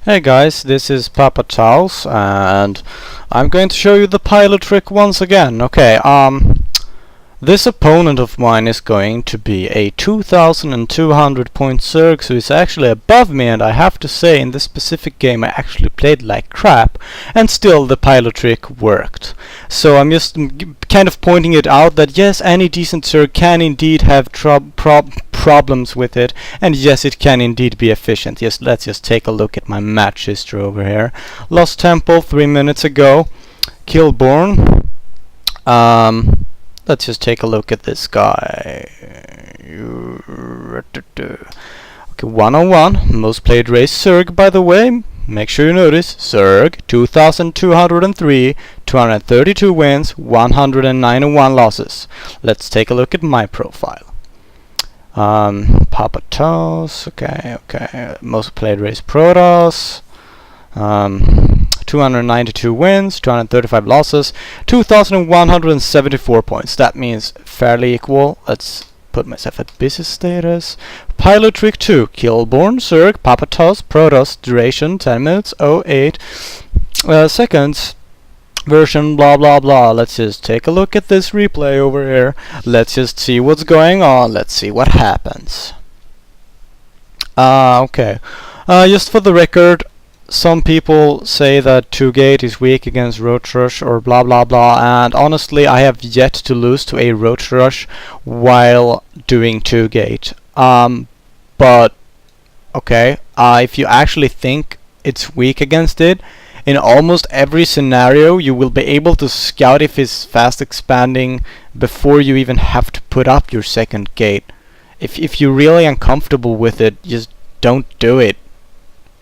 Hey guys, this is Papa Taos, and I'm going to show you the Pylo Trick once again. Okay, this opponent of mine is going to be a 2200 point Zerg, so he's actually above me, and I have to say in this specific game I actually played like crap, and still the Pylo Trick worked. So I'm just kind of pointing it out that yes, any decent Zerg can indeed have problems with it, and yes, it can indeed be efficient. Yes, let's just take a look at my match history over here. Lost Temple 3 minutes ago. Killborn. Let's just take a look at this guy. Okay, 101. Most played race Zerg, by the way. Make sure you notice Zerg 2203, 232 wins, 191 losses. Let's take a look at my profile. Papa Toss, okay. Most played race Protoss. 292 wins, 235 losses, 2,174 points. That means fairly equal. Let's put myself at business status. Pylo Trick 2, Killborn, Zerg, Papa Toss, Protoss, duration 10 minutes, 08 seconds. Version blah blah blah. Let's just take a look at this replay over here. Let's just see what's going on. Let's see what happens. Okay. Just for the record, some people say that 2-gate is weak against Roach Rush or blah blah blah, and honestly I have yet to lose to a Roach Rush while doing 2-gate. But okay, if you actually think it's weak against it, in almost every scenario you will be able to scout if it's fast expanding before you even have to put up your second gate. If you're really uncomfortable with it, just don't do it.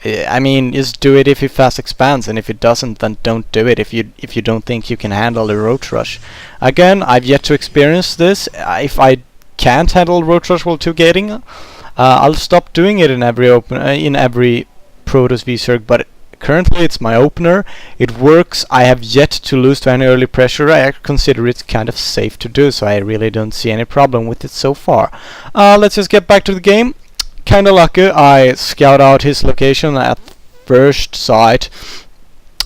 I mean, just do it if it fast expands, and if it doesn't, then don't do it if you don't think you can handle a Roach Rush. Again, I've yet to experience this. If I can't handle Roach Rush while 2-gating, I'll stop doing it in every Protoss v Zerg, but currently it's my opener. It works. I have yet to lose to any early pressure. I consider it kind of safe to do, so I really don't see any problem with it so far. Let's just get back to the game. Kinda lucky, I scout out his location at first sight.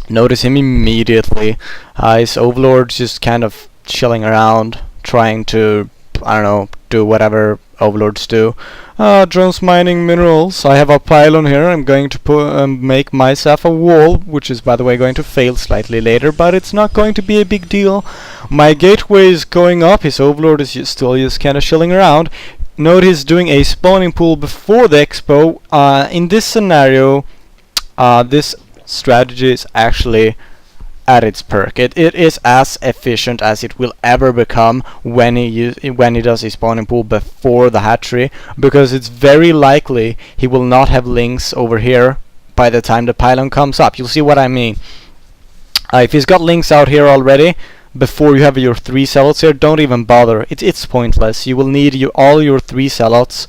Notice him immediately. His overlord's just kind of chilling around, trying to, I don't know, do whatever overlords do. Drones mining minerals. I have a pylon here. I'm going to make myself a wall, which is by the way going to fail slightly later, but it's not going to be a big deal. My gateway is going up. His overlord is still just kind of chilling around. Note he's doing a spawning pool before the expo. In this scenario, this strategy is actually at its perk. It is as efficient as it will ever become when he does a spawning pool before the hatchery, because it's very likely he will not have links over here by the time the pylon comes up. You'll see what I mean. If he's got links out here already before you have your 3 zealots here, don't even bother. It's pointless. You will need all your 3 zealots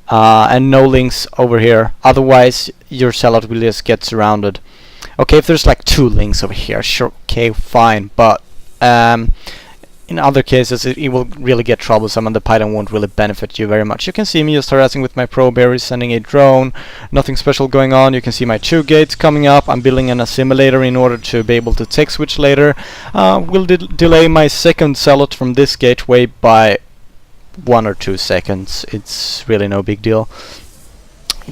and no links over here. Otherwise, your zealot will just get surrounded. Okay, if there's like 2 links over here, sure, okay, fine. But in other cases, it will really get troublesome, and the pylon won't really benefit you very much. You can see me just harassing with my proberries, sending a drone. Nothing special going on. You can see my 2 gates coming up. I'm building an assimilator in order to be able to tech switch later. Will delay my second zealot from this gateway by 1 or 2 seconds. It's really no big deal.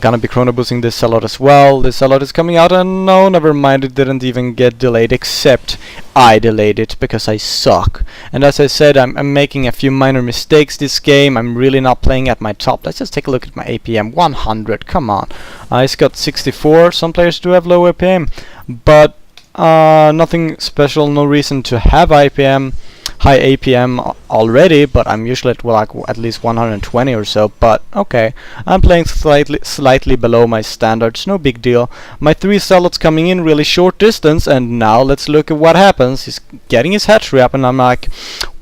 Gonna be chrono boosting this zealot as well. This zealot is coming out, and no, never mind, it didn't even get delayed, except I delayed it because I suck. And as I said, I'm making a few minor mistakes this game. I'm really not playing at my top. Let's just take a look at my APM. 100, come on. It's got 64. Some players do have low APM, but nothing special, no reason to have high APM already, but I'm usually at at least 120 or so. But okay, I'm playing slightly below my standards, no big deal. My 3 zealots coming in really short distance, and now let's look at what happens. He's getting his hatchery up, and I'm like,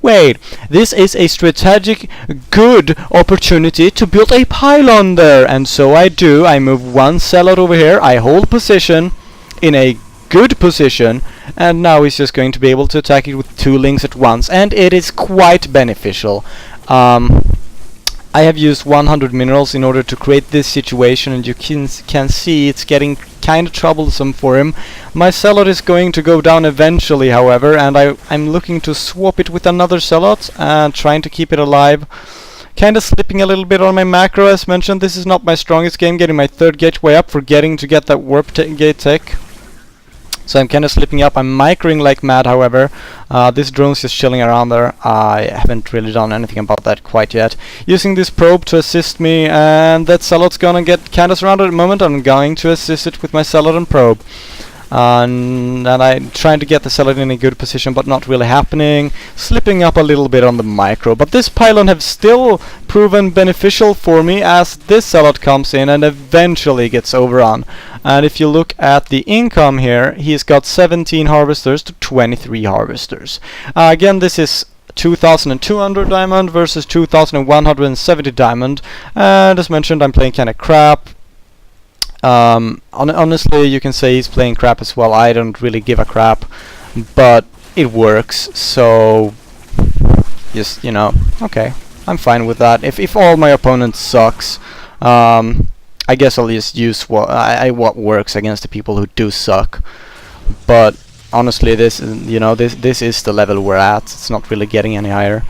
wait, this is a strategic good opportunity to build a pylon there, and so I do. I move 1 zealot over here, I hold position in a good position, and now he's just going to be able to attack it with 2 links at once, and it is quite beneficial. I have used 100 minerals in order to create this situation, and you can see it's getting kind of troublesome for him. My Zealot is going to go down eventually, however, and I'm looking to swap it with another Zealot and trying to keep it alive. Kind of slipping a little bit on my macro, as mentioned. This is not my strongest game, getting my 3rd gateway up, forgetting to get that warp gate tech. So I'm kind of slipping up. I'm microing like mad, however. This drone's just chilling around there. I haven't really done anything about that quite yet. Using this probe to assist me, and that Zealot's gonna get kind of surrounded at the moment. I'm going to assist it with my Zealot and probe. And I'm trying to get the Zealot in a good position, but not really happening. Slipping up a little bit on the micro, but this pylon have still proven beneficial for me, as this Zealot comes in and eventually gets overrun. And if you look at the income here, he's got 17 harvesters to 23 harvesters. Again, this is 2,200 diamond versus 2,170 diamond, and as mentioned, I'm playing kind of crap. Honestly, you can say he's playing crap as well. I don't really give a crap, but it works, so just, you know, okay, I'm fine with that. If all my opponents sucks, I guess I'll just use what works against the people who do suck. But honestly, this is the level we're at. It's not really getting any higher.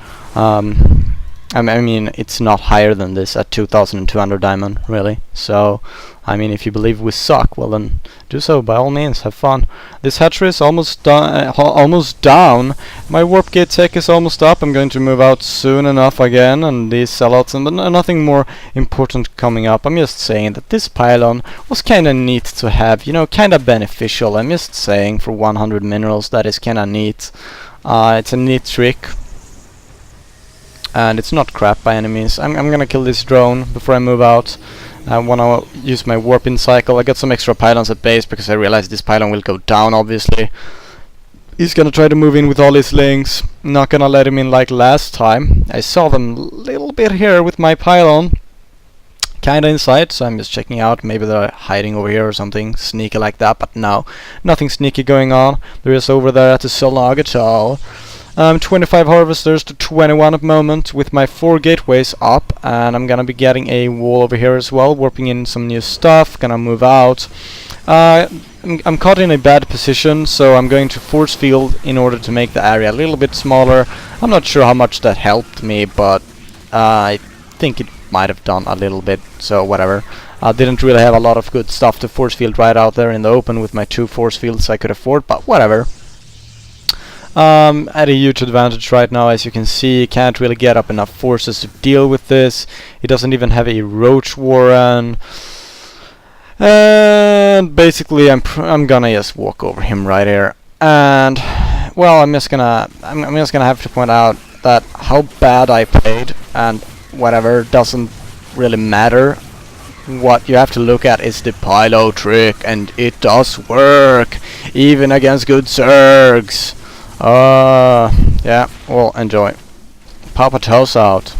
I mean, it's not higher than this at 2,200 diamond, really. So, I mean, if you believe we suck, well then do so by all means. Have fun. This hatchery is almost down. My warp gate tech is almost up. I'm going to move out soon enough again, and these sellouts, and nothing more important coming up. I'm just saying that this pylon was kind of neat to have. You know, kind of beneficial. I'm just saying, for 100 minerals, that is kind of neat. It's a neat trick. And it's not crap by any means. I'm gonna kill this drone before I move out. I wanna use my warp-in cycle. I got some extra pylons at base because I realized this pylon will go down, obviously. He's gonna try to move in with all his links. Not gonna let him in like last time. I saw them a little bit here with my pylon. Kinda inside, so I'm just checking out. Maybe they're hiding over here or something sneaky like that, but no. Nothing sneaky going on. There is over there at the Solnagatal. 25 harvesters to 21 at the moment with my 4 gateways up, and I'm gonna be getting a wall over here as well, warping in some new stuff, gonna move out. I'm caught in a bad position, so I'm going to force field in order to make the area a little bit smaller. I'm not sure how much that helped me, but I think it might have done a little bit, so whatever. I didn't really have a lot of good stuff to force field right out there in the open with my 2 force fields I could afford, but whatever. At a huge advantage right now, as you can see. Can't really get up enough forces to deal with this. He doesn't even have a roach warren, and basically I'm gonna just walk over him right here. And well, I'm just gonna have to point out that how bad I played, and whatever, doesn't really matter. What you have to look at is the Pylo Trick, and it does work even against good Zergs. Yeah, well, enjoy. Papa Toes out.